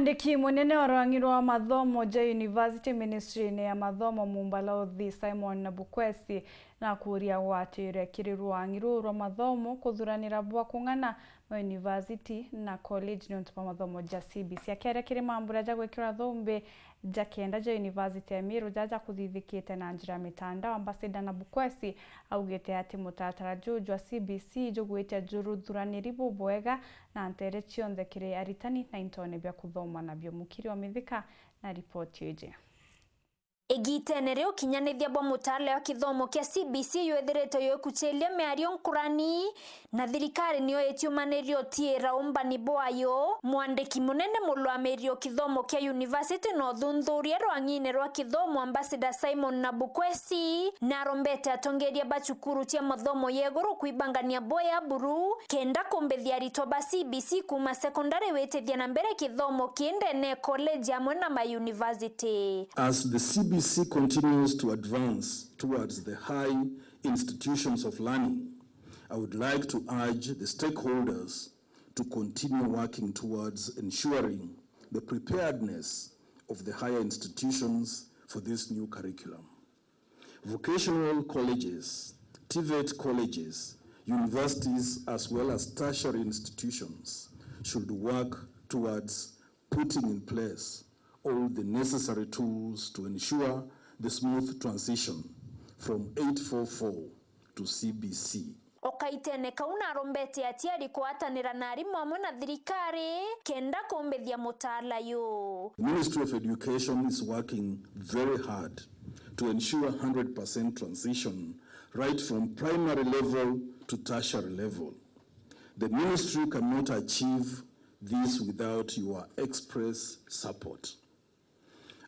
Mwandiki munene wa rwang'iro wa mathomo ja University Ministry ya mathomo Mumbalaothi Simon NABUKWESI na KUURIA gwatire kiri rwang'iro rwa mathomo kuthuranira bwa kung'ana ma university na college NIUNTU pa mathomo ja CBC akere kiri mambura ja gwikira thombe ja kenda ja University ya Miru jaja kuthithikite na njira mitandao. Ambassador NABUKWESI augite ati mutatara juju wa CBC jugwite juruthuraniri bubwega na ntere cionthe kiri aritani na intone bya kuthoma nabyo. Mukiri wa mithika na ripoti yeje. Egitenere ukinyanithia bwa mutale wa kithomo kia CBC yethirite yo kuchelia meario nkurani na thirikari niyo etiumanirio tiera umbani bwayo. Mwandiki munene mulwamerio kithomo kia University no thunthuria rwang'ine rwa kithomo Ambassador Simon NABUKWESI na rombete atongeria bachukuru tia mathomo yeguru kuibangania boya buru kenda kumbethia arito ba CBC kuma secondary wetethia na mbere kithomo kiende ne college amwe na ma university. As the CBC continues to advance towards the high institutions of learning, I would like to urge the stakeholders to continue working towards ensuring the preparedness of the higher institutions for this new curriculum. Vocational colleges, TVET colleges, universities, as well as tertiary institutions should work towards putting in place all the necessary tools to ensure the smooth transition from 844 to CBC. Okaitene kauna rombete atiari kuatanira na arimu amwe na thirikari kenda kumbethia mutaala yo. The Ministry of Education is working very hard to ensure 100% transition right from primary level to tertiary level. The ministry cannot achieve this without your express support.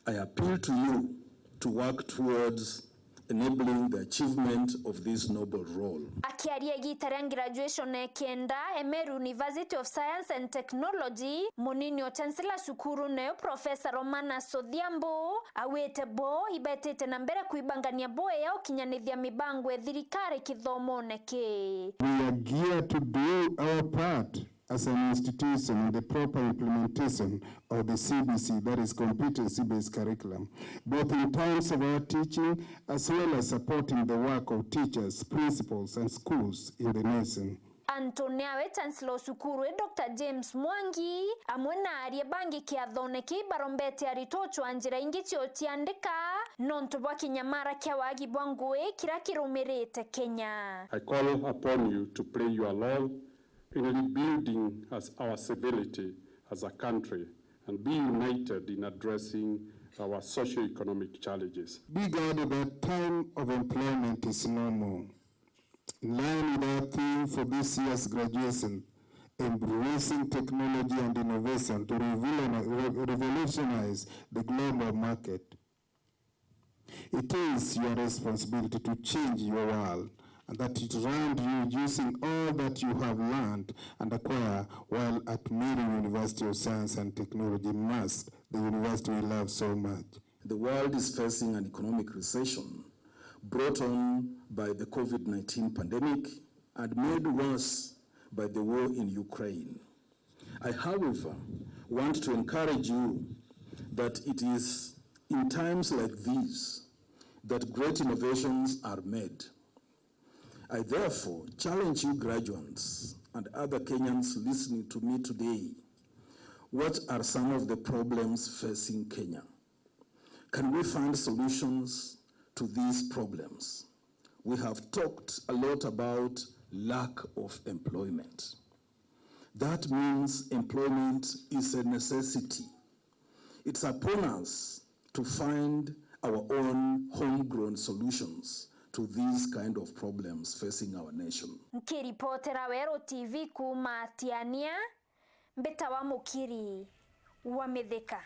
I appeal to you to work towards enabling the achievement of this noble role. Akiaria gitaria graduation kenda Emeru University of Science and Technology munini o chancellor sukuru nayo Professor Romana Sodhiambo awete bo ibetete na mbere kuibangania boe ya ukinyanithia mibango thirikari kithomo neke. We are geared to do our part as an institution in the proper implementation of the CBC, that is competency-based curriculum, both in terms of our teaching as well as supporting the work of teachers, principals, and schools in the nation. Antonia we Chancellor Sukuru Dr. James Mwangi amwena ariebangi kiathone ki barombete aritocho anjira ingichi otiandika nontobwa kinyamara kia wagi bwangwe kira kirumirite Kenya. I call upon you to play your role in rebuilding our civility as a country and be united in addressing our socio-economic challenges. Be guided that time of employment is no more. In line with our theme for this year's graduation, embracing technology and innovation to revolutionize the global market. It is your responsibility to change your world, and that it around you using all that you have learned and acquire while at Miru University of Science and Technology, the university we love so much. The world is facing an economic recession brought on by the COVID-19 pandemic and made worse by the war in Ukraine. I, however, want to encourage you that it is in times like these that great innovations are made. I therefore challenge you graduates and other Kenyans listening to me today. What are some of the problems facing Kenya? Can we find solutions to these problems? We have talked a lot about lack of employment. That means employment is a necessity. It's upon us to find our own homegrown solutions to these kind of problems facing our nation. Nkiripotera Wero TV kuma Tiania, Mbeta wa Mukiri wa Mithika.